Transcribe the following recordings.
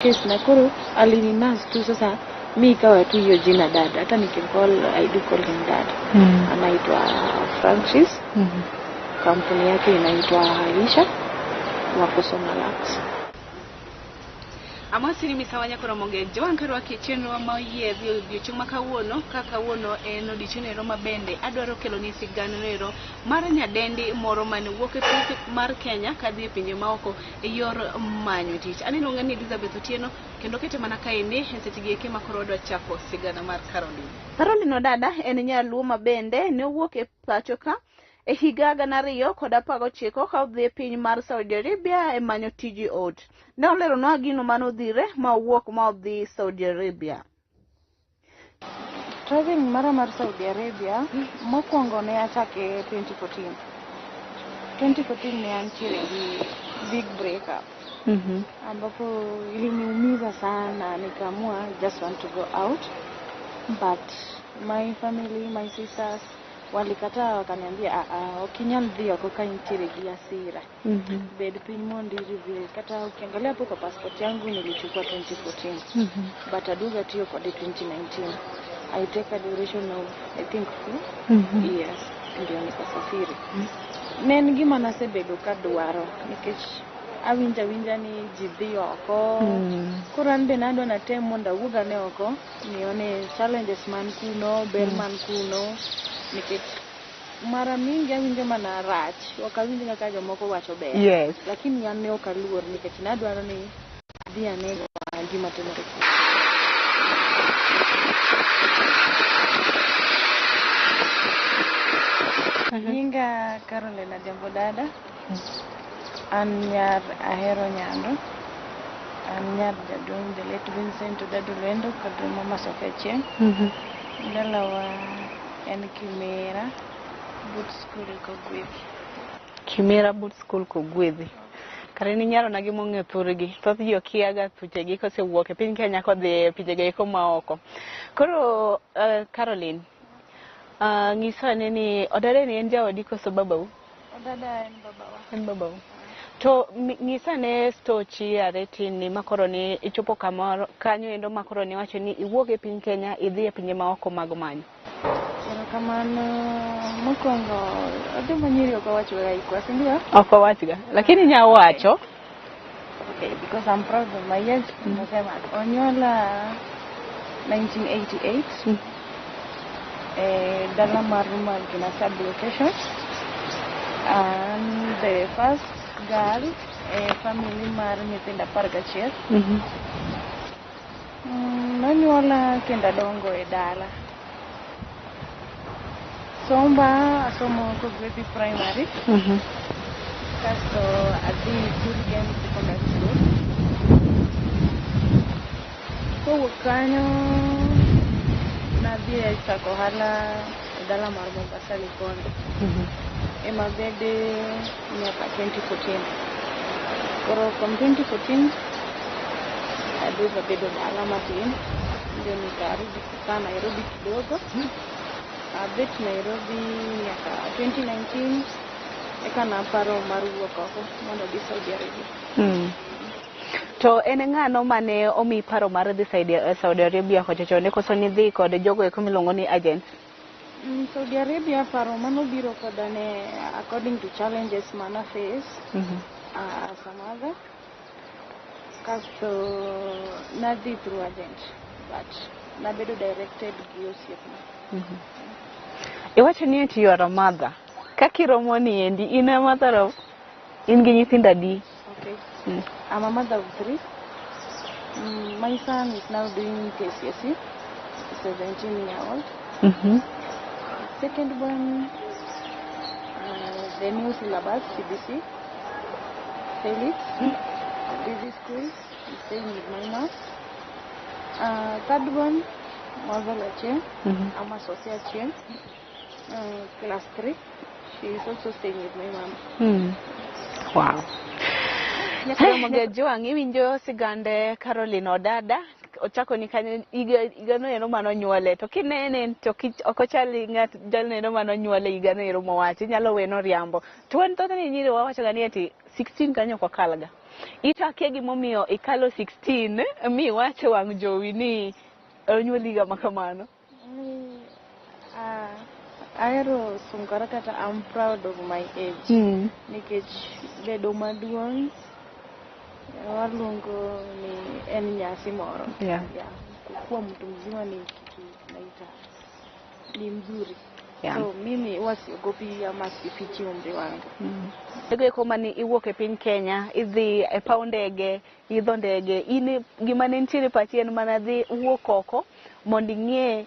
case na kuru alininas tu sasa mi kawa tu hiyo jina dad. Hata I do call him dad. Anaitwa Francis. Kampuni yake inaitwa Aisha wako Somalax. Amosiri misawanya koro monge jowankaro kicheno wa maye bio chuma kawuono kaka wuono eno dichenero mabende adwaro kelo ni siganero mar nyadendi moro mane wuok e piny mar Kenya kadhi pinje maoko e yor manyo tich. Aneno ngani Elizabeth Otieno kendo kete mana kaende e setigeke makoro do chako sigana mar Caroline Odada en nyaluo mabende ne wuok e pacho ka e higa gana 2019 ka odhi e piny mar Saudi Arabia e manyo tiji ot. Ne olero nwa gino manodhire ma wuok ma odhi Saudi Arabia. Traveling mar Saudi Arabia mokwongo ne achake 2014. 2014 ne antiere gi big breakup. Ambapo iliniumiza sana, nikaamua just want to go out, but my family, my sisters walikataa, wakaniambia ukinyal dhio kwa intiere gi asira. Bed piny mondi review. Kata ukiangalia hapo kwa passport yangu nilichukua 2014. But aduga tiyo kwa 2019. I take a duration of I think 4 years ndio nikasafiri. Nen gima nasebedo kadwaro nikech awinja ni jidhi oko. Kuran be nado na tem monda wuga ne oko nione challenges man kuno, ber man kuno. Nikech mara mingi awinjo mana rach, wakawinjo kaka jomoko wacho ber. Yes. Lakini an ne okaluor nikech nadwaro ni dhi ane gima timore. Nyinga Caroline Odada. An nyar ahero nyando. An nyar jaduong' the late Vincent Odada Lwendo kod mama Sofia. Dalawa en Kimera Boot School Kogwedhi. Kimera Boot School Kogwedhi. Kare ni nyaro nagi mong'e thurgi. Thoth ji okiaga thuchegi kosewuok e piny Kenya kodhi pinjege eko maoko. Koro Caroline, ng'iso ni Odada ni en jaodi koso babau? Odada en babawa. En babau. To ng'isa ne stochi aretin ni makoro ni ichopo kamoro kanyo endo makoro ni wacho ni iwuok e piny Kenya idhi e pinje maoko mag manyo. Kamano mokongo ade manyiri ok wacho ga ikwasi ndio? Ok wachga. Lakini nya wacho. Okay, because I'm proud of my age. Nasema onyola 1988. Dala maruma gina sub location. And the first girl family mar nyithinda 11. Nanyola kenda dongo e dala. Somo Kogwedhi primary. Kasto adhi Sigand secondary school. Kowuok kanyo nadhi e chako ohala e dala mar Mombasa Likondo. Ema bede nyaka 2014. Koro from 2014 aduga bedo dala matin. Ndio nikarudi kukaa Nairobi kidogo. Abet Nairobi nyaka 2019 eka na paro mar wuok oko mondo dhi Saudi Arabia. To en ng'ano mane omi paro mar dhi Saudi Arabia kochocho ne koso ni dhi kod jogo eko milongo ni agents? Saudi Arabia paro mano biro koda ne according to challenges mana face as a mother. Kasto nadhi through agent but nabedo directed gi osiepna. Iwacho ni eti you are a mother. Kakiromo ni endi in a mother of in gi nyithindo adi? Okay. I'm a mother of 3. My son is now doing KCSE, 17-year-old. Second one, the new syllabus, CBC, Felix, busy school, I'm staying with my mom. Third one, Marvel, I'm associate, class 3. She is also staying with my mom. Wow. Nyaka joang iwinjo sigande Caroline Odada ochako ni kanyo igano eno mano nyuole to kinene to okochali ngat jalneno mano nyuole igano ero mowachi nyalo weno riambo to en thoth ni nyiri wawacho ga ni eti 16 kanyo kwa kalga Itakia gimomiyo ikalo 16 mi wacho wang' jowi ni onyuoliga makamano. Ahero sungora kata I'm proud of my age. Nikech bedo maduong' waluongo ni en nyasi moro. Kwa mtu mzima ni kitu naita ni mzuri. So mimi wasiogopi ama sifichi umri wangu. Tego koma ni iwuok e piny Kenya, idhi e paw ndege, idho ndege, in gima ne nitiere pachi en mana dhi wuok oko mondo ing'e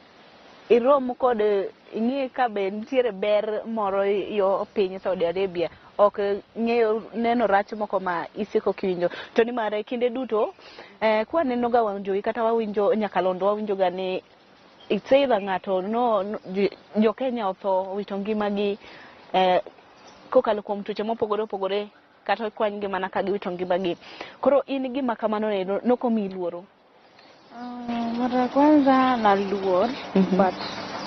irom kod ing'e ka be nitiere ber moro yo piny Saudi Arabia, ok ng'eyo neno rach moko ma isiko kiwinjo. To ni mare kinde duto kwa neno ga wang' jowi kata wawinjo nyakalondo wawinjo ga ni it's either ng'ato jo Kenya otho wito ngimagi kokalo kuom tuoche mopogore opogore kata kwany ngimana ka giwito ngimagi. Koro in gima kamano ne nokomi luoro? Mara kwanza naluor, but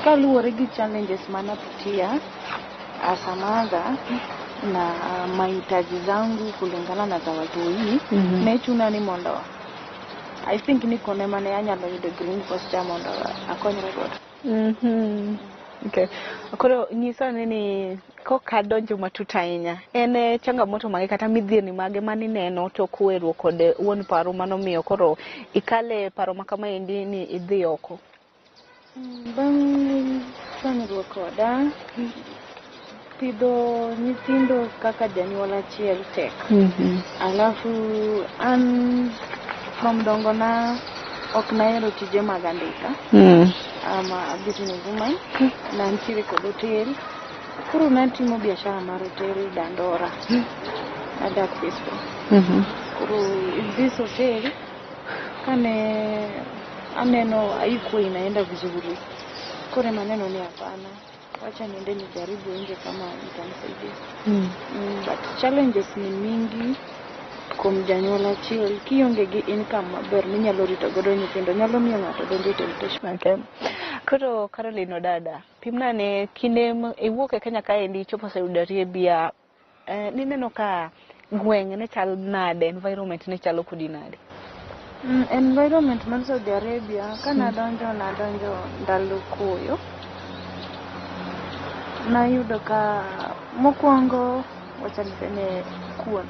kaluwore gi challenges manapitia as a mother na mahitaji zangu kulingana na za watoi, nechuna ni mondo I think niko ne mane anyalo yudo green pasture mondo akonyre godo. Okay. Koro nyisa ni kokadonjo matut ahinya, en changamoto mage kata midhieni mage manineno to kuweruok kod wuon paro manomiyo koro ikale paro makamaendi ni idhi oko? Bang' chanyruok koda pidho nyithindo kaka janyuol achiel tek. Alafu an from dongona ok nahero tije mag andika. Ama business woman, na ntiere kod hotel. Koro natimo biashara mar hotel Dandora. Adak Fisco. Koro this hotel kane aneno haikuwa inaenda vizuri. Kore maneno ni hapana, wacha niende nijaribu nje kama itanisaidia. But challenges ni mingi kuom janyuol achiel. Kionge gi income maber minyalo rito godo nyithindo, nyalo miyo ng'ato donjo e temptation. Okay. Koro Caroline Odada, pimna ne kinde iwuok e Kenya kaendi chopo Saudi Arabia, nineno ka gweng' ne chal nade, environment ne chalo kodi nade? Environment mar Saudi Arabia, nadonjo ndalo koyo. Nayudo ka mokwongo wachalisene kuon.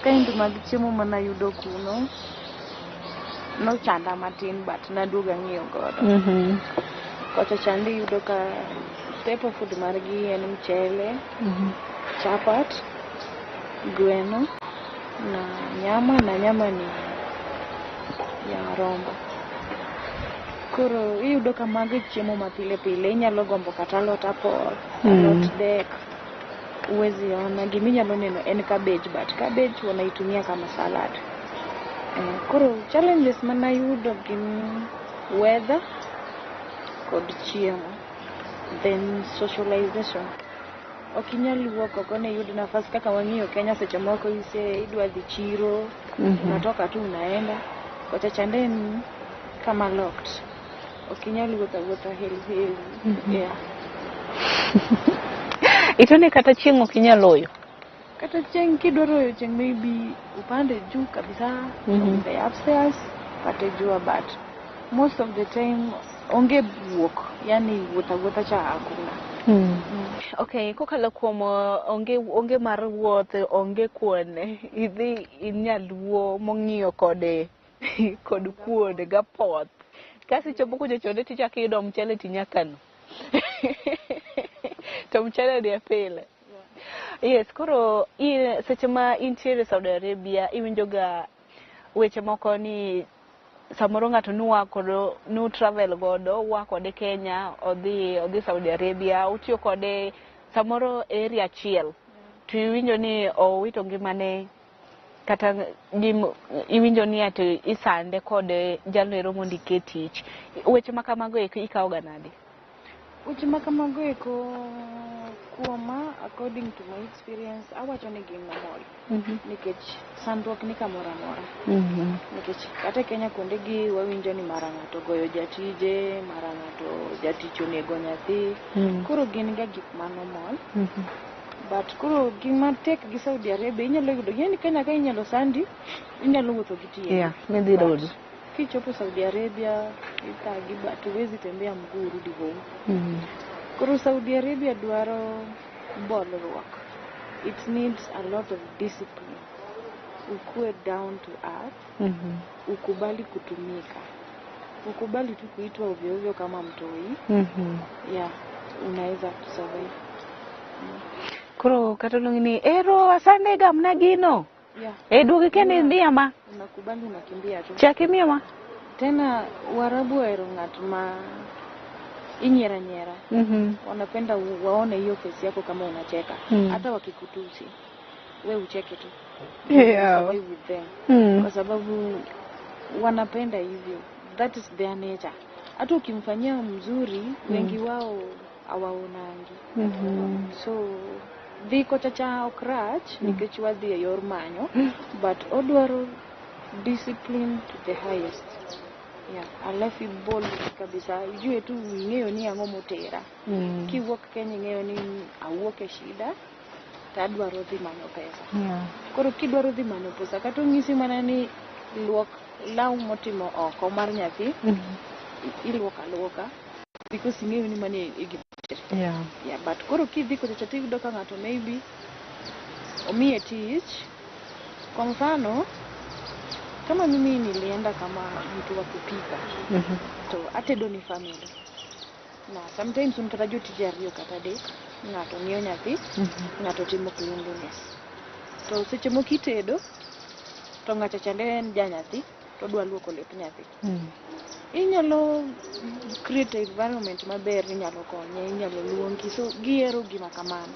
Kind mag chiemo manayudo kuno nochanda matin, but naduoga ng'iyo godo. Kocha chandi yudo ka staple food margi en mchele, chapat, gweno na nyama ni ya rombo. Koro iyudo ka magi chiemo mapile pile, inyalo gombo kata alot apoth, alot dek. Uwezi ona giminyalo neno en cabbage, but cabbage wanaitumia kama salad. Koro challenges manayudo gin weather kod chiemo, then socialization. Okinyal wuok oko ne yud nafasi kaka wang'iyo Kenya seche moko idwa dhi chiro, unatoka tu unaenda. Kocha chande ni kama locked. Okinyal wuotha heli. Itone kata chieng' okinyaloyo? Kata chieng' kidwaro chieng' maybe upande juu kabisa, upstairs, pate jua, but most of the time onge buok, yani wuotha cha hakuna. Okay, kokalo kuom onge mar wuoth, onge kuon, idhi inyaluo mong'iyo kod kuon gapoth. Kasi chopo kuja chonde tichako yudo mchele tinyakano. To mchele ni pile. Yes, koro seche ma intiere Saudi Arabia, iwinjo ga weche moko ni samoro ng'ato nu travel godo, wa kode Kenya, odhi Saudi Arabia, utiyo kode samoro area achiel. To iwinjo ni owito ngimane kata iwinjo ni ati isande kode jalero mondo iket tich. Weche makamago ikawo ga nade? Weche makamago kuoma, according to my experience, awacho ni gin normal. Nikech sandruok ni kamoro amora. Nikech kata Kenya kuondegi wawinjo ni mara ng'ato goyo jatije, mara ng'ato jatich onego nyathi. Koro gin ga gik manormal. But kuro gima tek gi Saudi Arabia inyalo yudo yani Kenya ka inyalo sandi inyalo wuotho gitie. Yeah, maybe road. Kichopo Saudi Arabia itagi but huwezi tembea mguu rudi home. Kuro Saudi Arabia dwaro bolruok. It needs a lot of discipline. Ukue down to earth. Ukubali kutumika. Ukubali tu kuitwa ovyo ovyo kama mtoi. Yeah, unaweza survive. Kuro katolongini ero asande gamna gino. Yeah. Dugi kene ndia ma. Unakubali unakimbia tu. Chakimia ma. Tena Warabu wahero ng'at ma inyera nyera. Wanapenda waone hiyo face yako kama unacheka. Hata wakikutusi wewe ucheke tu. Yeah. With them. Kwa sababu wanapenda hivyo. That is their nature. Hata ukimfanyia mzuri wengi wao hawaonangi. So dhiko chacha okrach nikech wadhi e yor manyo but odwaro discipline to the highest. Yeah, alafu bol kabisa ijue tu ng'eyo ni ang'o motera. Kiwuok Kenya ng'eyo ni awuok e shida tadwaro dhi manyo pesa. Koro kidwaro dhi manyo pesa kata ng'isi mana ni luok law motimo oko mar nyathi iluoka luoka because ng'eyo ni mane Yeah, but koro kidhi ko chacha tiyudo ka ng'ato maybe omiye tich. Kwa mfano kama mimi nilienda kama mtu wa kupika to atedo ni family na sometimes unkatajo tije ariyo kata adek ng'ato ng'iyo nyathi ng'ato timo cleanliness to seche moko itedo to ng'ato chande en janyathi to dwa luoko lep nyathi. Inyalo create environment maber, inyalo konye, inyalo luongi. So giero gima kamano.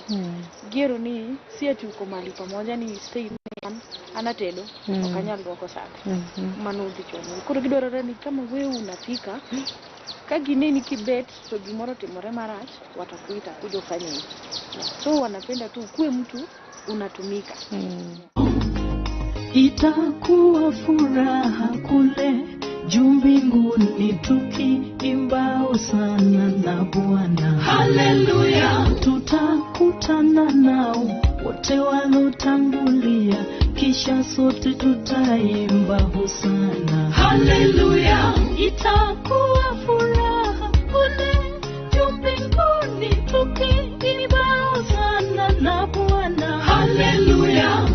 Giero ni si ati uko mahali pamoja ni stay anatedo okanyal luoko sande. Mano udhi chomo. Koro gidwarore ni kama wewe unapika ka gineni kibet to gimoro timore marach watakuita kuja ufanye hivi. So wanapenda tu kuwe mtu unatumika. Itakuwa furaha kule juu mbinguni tukiimba hosana na Bwana. Haleluya. Tutakutana nao wote walotangulia, kisha sote tutaimba hosana. Haleluya. Itakuwa furaha kule juu mbinguni tukiimba hosana na Bwana. Haleluya.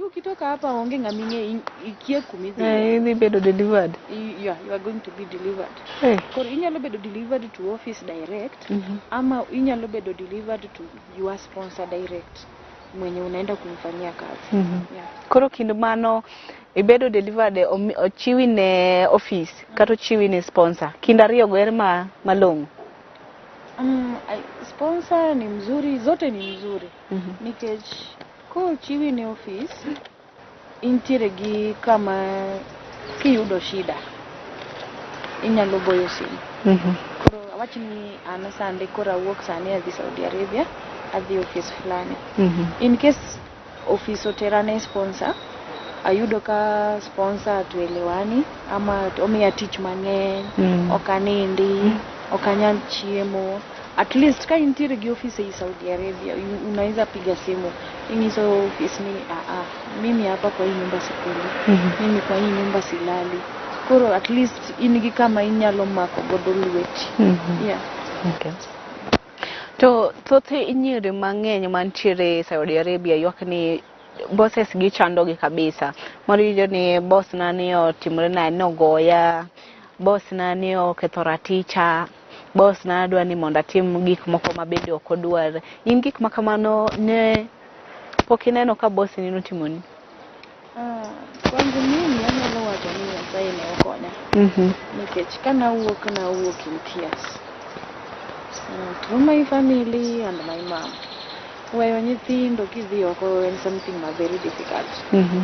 Ukitoka hapa onge ngaminge ikie kumizi. Ni bedo delivered. You are going to be delivered. Koro inyalo bedo delivered to office direct ama inyalo bedo delivered to your sponsor direct mwenye unaenda kumfanyia kazi. Koro kinde mano ibedo delivered ochiwi ne office kata ochiwi ne sponsor. Kinda riyo goer malongo. Sponsor ni mzuri, zote ni mzuri. Nikech ko chiwi ne office intiere gi kama kiyudo shida inyalo goyo simu. Koro awachni an sande kora wuok sani adhi Saudi Arabia adhi office fulani. In case office otera ne sponsor ayudo ka sponsor tuelewani ama omiya tich mang'eny okanindi okanyal chiemo. At least ka intiere gi office e Saudi Arabia unaweza piga simu ingizo office ni mimi hapa kwa hii nyumba sikuli, mimi kwa hii nyumba silali. Koro at least inigi kama inyalo mako godo lweti. Okay. To thothi inyiri mang'eny mantiere Saudi Arabia ywakni bosses gi chandogi kabisa. Mariyo ni boss nani otimore na nogoya, boss nani oketho raticha, boss na adwa ni mondo atim gik moko mabende ok odwar. In gik makamano ne pok ineno ka boss ni notimoni? Kwangu mimi anyalo wacho ni Nyasaye ne okonya. Nikech kana wuok in tears. To my family and my mom. Weyo nyithindo kidhi oko en something very difficult.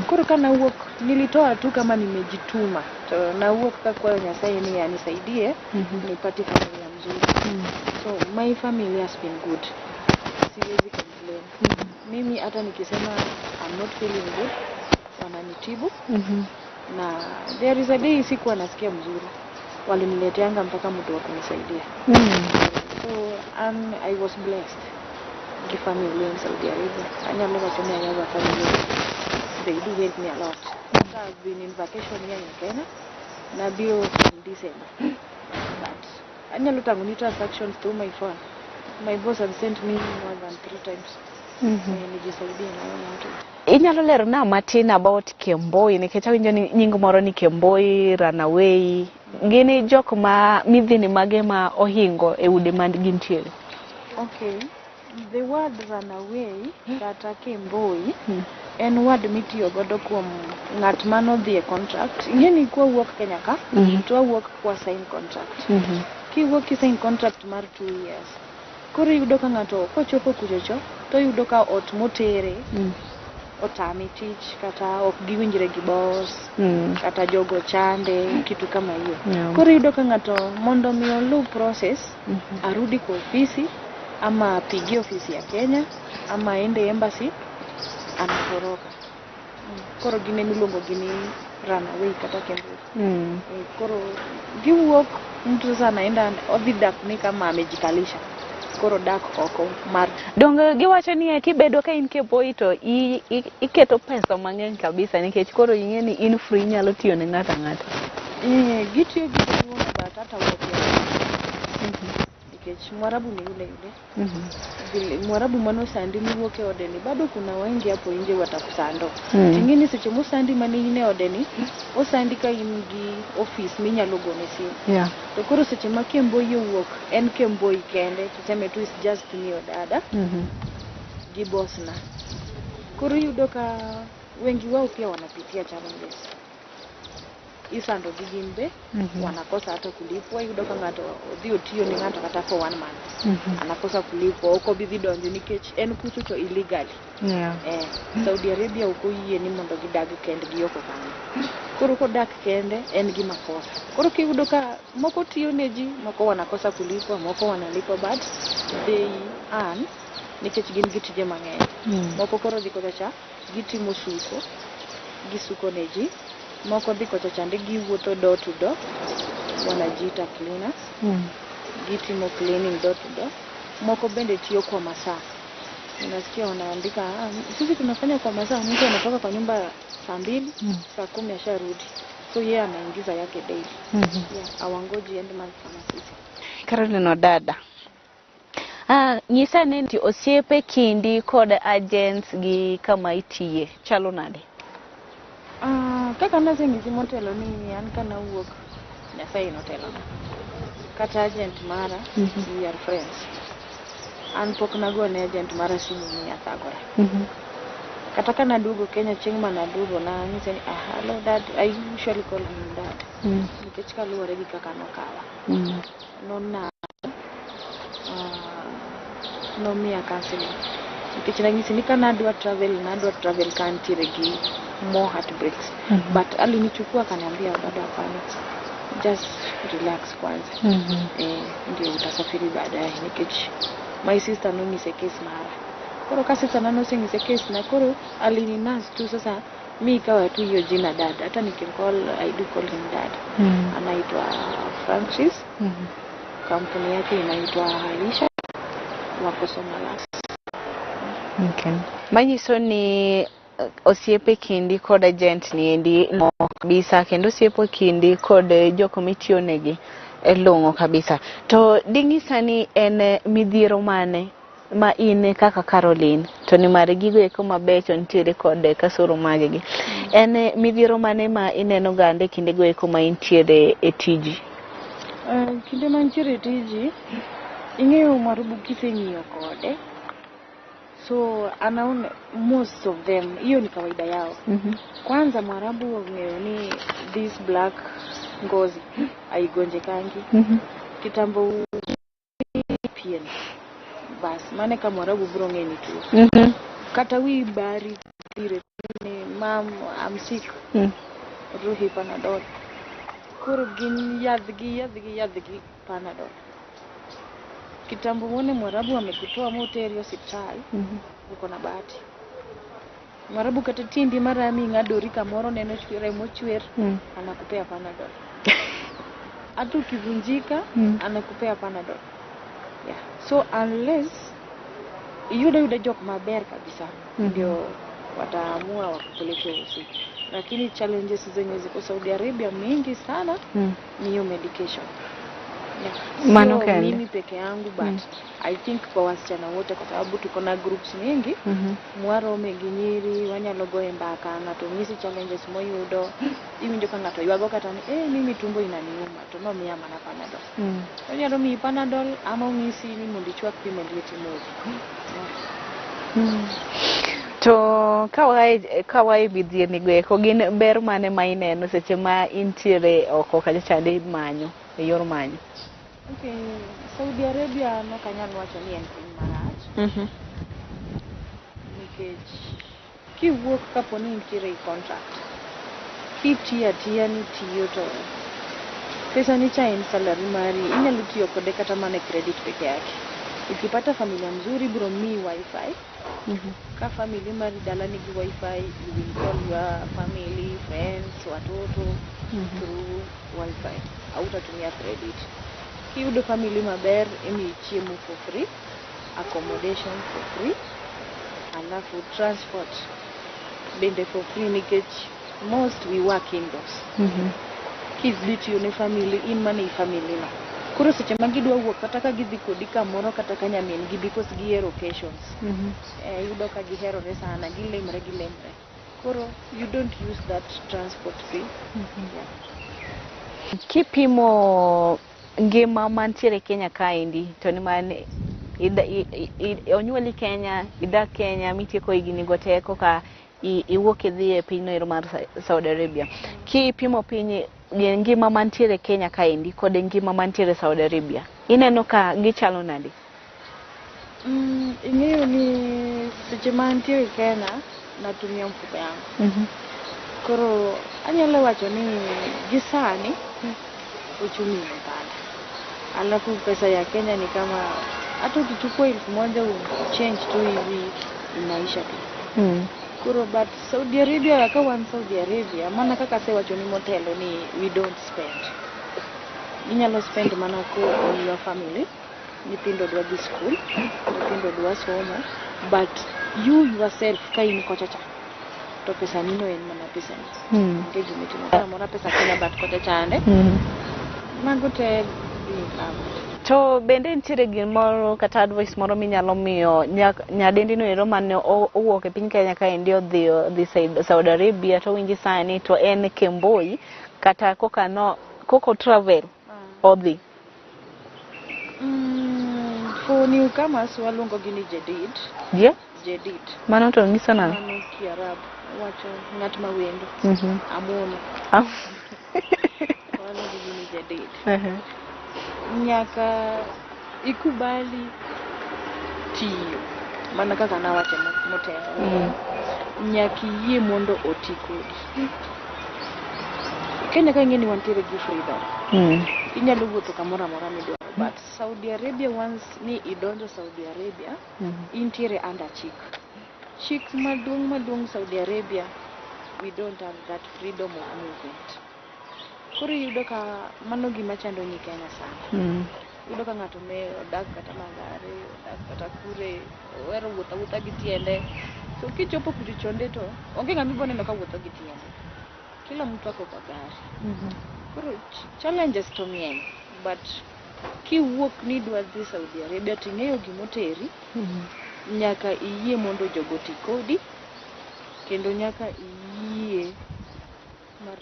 Koro kana wuok nilitoa tu kama nimejituma. To na wuok kwa Nyasaye ni anisaidie nipate familia mzuri. So my family has been good. Siwezi complain. Mimi hata nikisema I'm not feeling good wananitibu. Na there is a day sikuwa nasikia mzuri. Walinileteanga mpaka mtu wa kunisaidia. So I was blessed. gi family in Saudi Arabia. Anyalo wacho ni I have a family. They do help me a lot. So I've been in vacation here in Kenya. Na bio in December. But anyalo tango ni transactions through my phone. My boss has sent me more than 3 times. Nijisaidia na watu. Inyalo lero na matin about Kemboi nikech awinjo ni nying moro ni Kemboi Runaway. Gini jok ma midhini mage ma ohingo e ude man gintiere. Okay. The word runaway kata Kemboi en word mitiyo godo kuom ng'at mano dhi e contract. Ingeni kwa wuok Kenya ka to wuok kwa sign contract. Kiwuok ki sign contract mar 2 years. Koro yudo ka ng'ato kochopo kuchocho to yudo ka ot motere otami tich kata ok giwinjre gi boss kata jogo chande kitu kama hiyo. Koro yudo ka ng'ato mondo mi olu process arudi kwa ofisi ama apigi ofisi ya Kenya ama ende embassy anatoroka. Koro gine miluongo gini runaway kata Kemboi. Koro giwuok mtu sana enda odhidak ni kama amejikalisha. Koro dak oko mar dongo giwacho ni kibedo ka in Kemboi to iketo pesa mang'eny kabisa nikech koro ing'eni in free nyalo tiyo ne ng'ata ng'ata. Gitiyo gi wuono batata nikech Mwarabu ni yule. Mwarabu mano sandi niwuok e odeni bado kuna wengi hapo nje watakusando. Ingeni seche mo sandi mane ine odeni osandi ka in gi office minyalo gone simu. To koro seche ma Kemboi wuok en Kemboi kende tuseme tu is just me dada gi boss na. Koro yudo ka wengi wao pia wanapitia challenges. Isando gigimbe wanakosa hata kulipwa. Yudo ka ng'ato odhi otiyo ni ng'ato kata for 1 month anakosa kulipwa oko bidhi donjo nikech en kuchocho illegally. Saudi Arabia uko yie ni mondo gidag kendgi oko kanyo. Koro kodak kende en gi makosa. Koro kiyudo ka moko tiyo ne ji moko wanakosa kulipwa moko wanalipwa but they earn nikech gin gitije mang'eny. Moko koro dhi kocha gitimo suko gisuko ne ji. Moko dhi kocha chande giwuotho door to door wanajiita cleaners. Gitimo cleaning door to door. Moko bende tiyo kwa masaa. Unasikia wanaandika sisi tunafanya kwa masaa. Mtu anatoka kwa nyumba saa 2 saa 10 asharudi. So yeye anaingiza yake daily. Awangoji end month kama sisi. Caroline dada. Nyisa ni osiepe kindi kod agents gi kama itiye chalo nade? Kaka nasengisi motelo ni an kana wuok Nyasaye notelo kata agent mara we are friends. An pok nagone agent mara simu ni athagore. Kata kana duogo Kenya chieng' manaduogo na nyise ni hello dad. I usually call him dad nikech kaluwore gi kaka nokawa nona nomiya counseling nikech nanyisi ni kana adwa travel kantiere gi more heartbreaks. But alinichukua kaniambia bado hapana, just relax kwanza. Ndio utasafiri baadaye nikech my sister nonyise case mara. Koro kasi sana nosingise case na koro alininas tu sasa mi ikawa tu hiyo jina dad. Hata nikimcall I do call him dad. Anaitwa Francis. Kampuni yake inaitwa Aisha wako Somalia. Manyiso ni osiepe kindi kod agent ni endi no kabisa kendo osiepe kindi kod joko mitiyo negi elongo kabisa. To dingisa ni en midhiero mane ma ine kaka Caroline to ni mare gigo eko mabecho nitiere kod kasoro magegi. En midhiero mane ma ineno gande kinde go eko ma intiere e tiji? Kinde ma intiere e tiji ing'eyo Mwarabu kiseng'iyo kode. So anaona most of them hiyo ni kawaida yao. Kwanza Mwarabu wang'eyo ni this black ngozi aigonjekangi. Kitambo pien bas mane kama Mwarabu bro ng'eni tu. Kata wi bari dire ni mam I'm sick. Ruhi Panadol. Koro gin yadhgi Panadol. Kitambo muone Mwarabu amekutoa moteri hospitali uko na bahati. Mwarabu kata tindi mara ng'adori kamoro neno chwere mochwer anakupea Panadol. Hata ukivunjika anakupea Panadol. So unless yude jok maber kabisa ndio wataamua wakupeleke usi. Lakini challenges zenye ziko Saudi Arabia mingi sana ni hiyo medication. Sio mimi peke yangu but I think kwa wasichana wote kwa sababu tuko na groups mingi mwaro meginyiri wanyalogo embaka ngato nyisi challenges moyudo iwinjo ka ngato ywago kata ni mimi tumbo inaniuma to no miya mana panadol wanyalo mi panadol ama ungisi ni mondo ichwak pi mondo itimogi. To kawai bidhie ni gweko gin ber mane ma ineno seche ma intiere oko kacha chande manyo e yor manyo? Okay, Saudi Arabia no kanyal wacho ni en piny marach. Nikech kiwuok kapo ni intiere i contract, kitiya ni tiyo to pesa ni cha en salary mari, inyalo tiyo kode kata mana credit peke yake. Ukipata familia mzuri bro mi wifi. Ka family mari dala ni wifi, you will call your family, friends, watoto through wifi. Hautatumia credit. Kiudo family maber imi chiemo for free, accommodation for free, alafu transport bende for free nikech most we work indoors. Kids diti yone family in money family na. Kuro seche magidwa wuok kata ka gidhi kodi kamoro kata ka nyamin gi because gihero occasions. Yudo ka giherore sana gilemre. Kuro you don't use that transport fee. Kipimo ngima mantiere Kenya kaendi to ni mane onyuoli Kenya, idak Kenya, mitieko higni go teko ka iwuok idhi e piny noero mar Saudi Arabia. Kipimo piny ngima mantiere Kenya kaendi kod ngima mantiere Saudi Arabia, ineno ka gichalo nade? Ing'eyo ni seche mantiere Kenya natumia mfuko yangu. Koro anyalo wacho ni gisani uchumi umepanda. Alafu pesa ya Kenya ni kama hata ukichukua 1000 change tu hivi inaisha tu. Kuro but Saudi Arabia kama Saudi Arabia maana kaka se wacho ni motelo ni we don't spend. Inyalo spend mana ko on your family. Nyithindo dwa dhi school, nyithindo dwa somo, but you yourself kaini kochacha to pesa nino en mana pesa ni. Ngeji mitimo kama mora pesa Kenya but kochacha ande. Mago te to bende nitiere gimoro kata advice moro minyalo miyo nyadendi no ero mane owuok e piny Kenya kaendi odhi Saudi Arabia to winji sani to en Kemboi kata koko travel odhi? For newcomers waluongo gi ni Jedid. Jedid. Mano to nyiso nang'o? Mano Kiarabu wacho ng'at ma wendo. Amono. Waluongo gi ni Jedid. Nyaka ikubali tiyo mana kaka nawacho motelo. Nyaki yie mondo oti kodi. Kenya ka ing'eni wantiere gi freedom. Inyalo wuotho kamoro amora midwaro. But Saudi Arabia once ni idonjo Saudi Arabia intiere under chik maduong' Saudi Arabia, we don't have that freedom of movement. Koro yudo ka mano gima chando ni Kenya sana. Yudo ka ng'ato me odak kata Magare, odak kata kure, wero wuotha gi tiende. So kichopo kuchonde to onge ng'ama iboneno ka wuotho gi tiende. Kila mtu ako kwa gari. Koro challenges to ng'eny but kiwuok ni dwa dhi Saudi Arabia ting'eyo gimoteri. Nyaka iyie mondo jogo ti kodi kendo nyaka iyie mar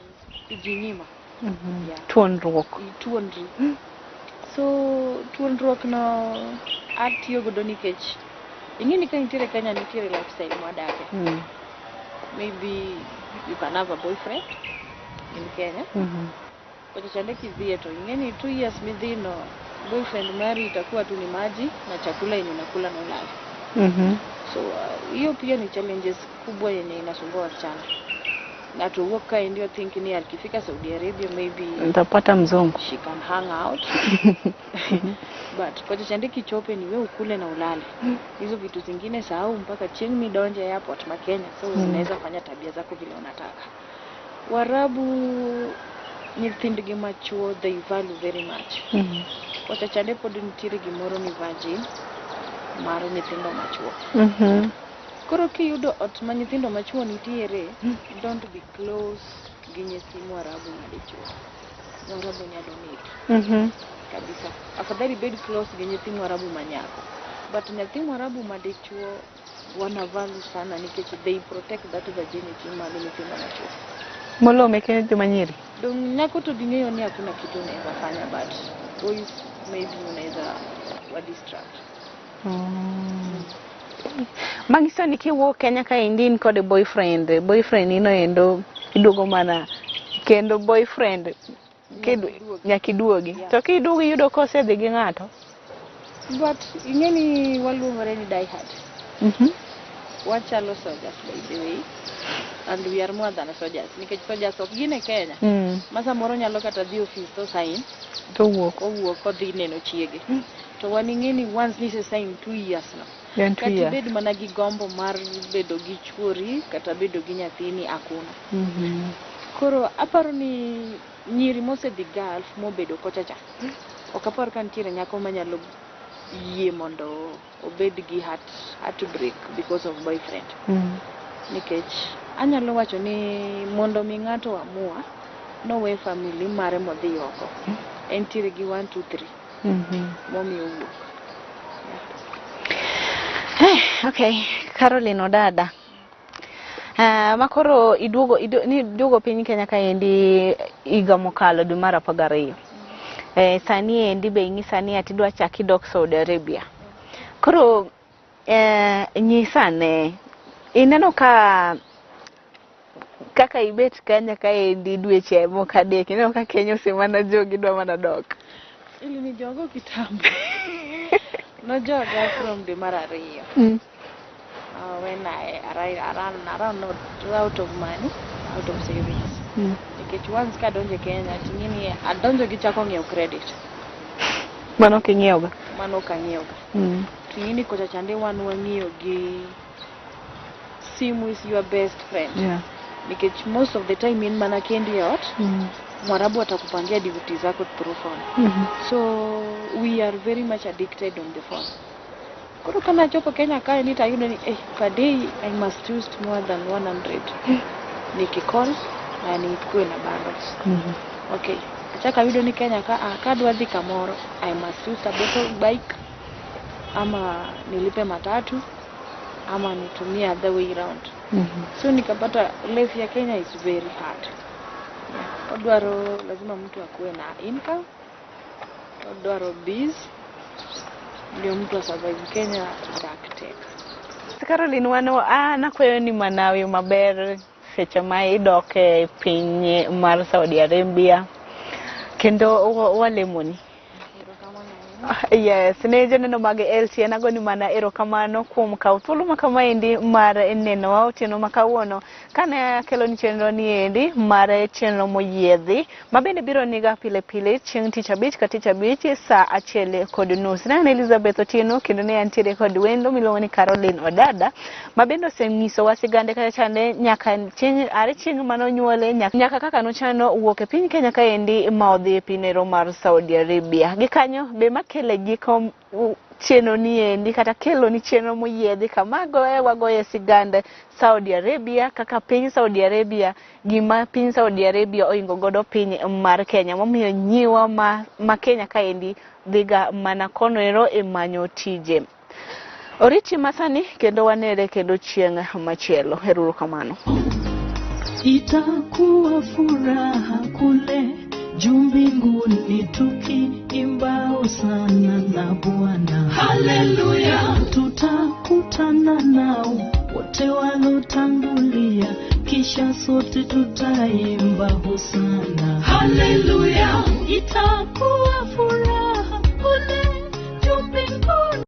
jinyima. Tuonruok. So tuonruok no atiyo godo nikech ing'eni ka intiere Kenya nitiere lifestyle mwadake. Maybe you can have a boyfriend in Kenya. Kwa chande kidhie to ing'eni 2 years midhino boyfriend mari itakuwa tu ni maji na chakula yenye unakula na ulala. So hiyo pia ni challenges kubwa yenye inasumbua wasichana. Na to work ka ndio think ni akifika Saudi Arabia maybe nitapata mzungu. She can hang out. But kwa chande kichope ni wewe ukule na ulale. Hizo vitu zingine sahau mpaka chieng midonje airport ma Kenya. So unaweza fanya tabia zako vile unataka. Warabu nyithindgi machuo they value very much. Kwa chande pod nitiere gimoro ni virgin. mar nyithindo machuo. Koro kiyudo ot ma nyithindo machuo nitiere, don't be close gi nyithi Mwarabu madichuo. Mwarabu nyalo negi. Kabisa. Afadhali bed close gi nyithi Mwarabu manyako. But nyithi Mwarabu madichuo wana value sana nikech they protect that virginity ma nyithindo machuo. Molo meke nyithi manyiri. Dong nyako to ding'eyo ni hakuna kitu unaweza fanya, but boys maybe unaweza wa distract. Mangiso ni kiwuok Kenya ka indin kod boyfriend ino endo iduogo mana kendo boyfriend nyakiduogi. To kiduogi yudo kose dhi gi ng'ato. But ingeni waluongore ni die hard. Wachalo soldiers by the way. And we are more than soldiers. Nikech soldiers ok gin e Kenya. Masa moro nyalo kata dhi office to sign. To wuok odhi neno chiege. To waningeni once this is sign 2 years now. Kati bed mana gi gombo mar bedo gi chuori kata bedo gi nyathini akuna. Koro aparo ni nyiri mosedhi Gulf mobedo kochacha. Ok aparo ka nitiere nyako manyalo yie mondo obed gi heart break because of boyfriend. Nikech anyalo wacho ni mondo mi ng'ato amua no we family mare modhi oko. Entiere gi 1 2 3. Momi owuok. Okay, Caroline Odada. Makoro iduogo piny Kenya ka endi iga mokalo dwe mar 12. Sani endi be ing'isa ni atidwa chaki dok Saudi Arabia. Koro nyisane ineno kaka ibet Kenya ka endi dweche mokadek, ineno ka Kenya osemana jogi dwa mana dok. Ili ni jogo kitambo. No joga from the mar 2. When I ran out of money, out of savings. Nikech once ka donje Kenya, tingini adonjo gi chako ng'iew credit. Mano king'iewoga? Mano kang'iewoga. Tingini kocha chande wan wang'iyo gi simu is your best friend. Nikech most of the time in mana kendi ot, Mwarabu atakupangia DVD zako through phone. So we are very much addicted on the phone. Koro kana chopo Kenya kaya nitayudo ni per day I must use more than 100. Nikicall na nikuwe na bundles. Okay. Achaka yudo ni Kenya kadwa dhi kamoro I must use a bike ama nilipe matatu ama nitumie other way around. So nikapata life ya Kenya is very hard. Odwaro lazima mtu akuwe na income. Odwaro biz. Ndio mtu survive Kenya daktek. Caroline wano nakwayo ni manawi maber seche ma idoke piny mar Saudi Arabia kendo walemoni. Yes, ne joneno mag LTN agoni mana erokamano kuom kawo thuolo ma kamaendi mar neno otieno ma kawuono kane akelo ni chenro ni endi mar chenro moyiedhi mabende biro niga pile pile chieng' tich abich ka tich abich saa 1:30. Ne Elizabeth Otieno kendo ne antiere kod wendo miluongo ni Caroline Odada mabende osenyiso wa sigande kata chande nyaka chieng' manonyuole nyaka kaka nochano wuok e piny Kenya kaendi ma odhi e pinero mar Saudi Arabia. Gikanyo be makele giko cheno ni endi kata kelo ni cheno moyiedhi kamago wagoye sigande Saudi Arabia kaka piny Saudi Arabia gima piny Saudi Arabia oingo godo piny mar Kenya momiyo nyiwa ma Kenya kaendi dhiga mana konero e manyo tije. Oriti masani kendo wanere kendo chieng' machielo. Heruru kamano. Itakuwa furaha kule juu mbinguni tukiimba hosana na Bwana. Haleluya. Tutakutana nao wote walotangulia, kisha sote tutaimba hosana. Haleluya. Itakuwa furaha kule juu mbinguni.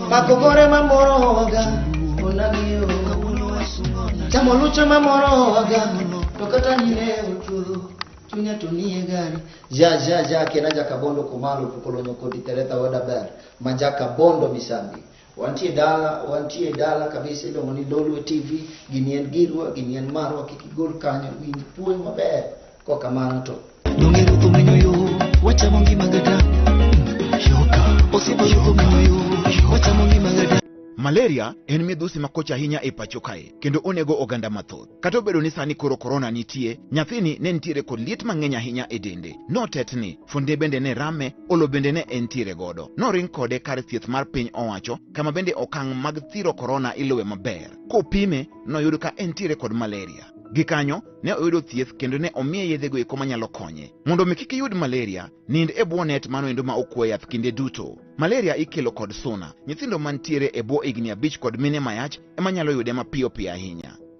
Pakogore mamoro waga onagio chamo lucha mamoro waga to kata nyine ochudo chunya to nie gari ja kena jaka bondo kumalo kukolonyo kodi tereta wada ber majaka bondo misambi wantie dala kabisa ile ngoni Lolwe TV ginien girwa ginien marwa kikigol kanyo winji puonj maber ko kamano to dongero tumenyo yo wacha mongi magada yoka osipo tumenyo yo wacha mongi magada. Malaria en midhusi makocha ahinya e pacho kae kendo onego oganda mathoth. Kata obedo ni sani koro corona nitie, nyathini ne nitiere kod liet mang'eny ahinya e dende. No tetni, funde bende ne rame, olo bende ne entiere godo. No ring kode kar thieth mar piny owacho, kama bende okang' mag thiro corona iluwe maber. Kopime, noyudo ka entiere kod malaria. Gikanyo ne oyudo thieth kendo ne omiye yedhego eko manyalo konye. Mondo mi kik iyud malaria, nind e bwo net mano endo ma okwe yath kinde duto. Malaria ikelo kod suna. Nyithindo mantiere e bwo higni 5 kod mine mayach ema nyalo yude mapiyo piyo ahinya.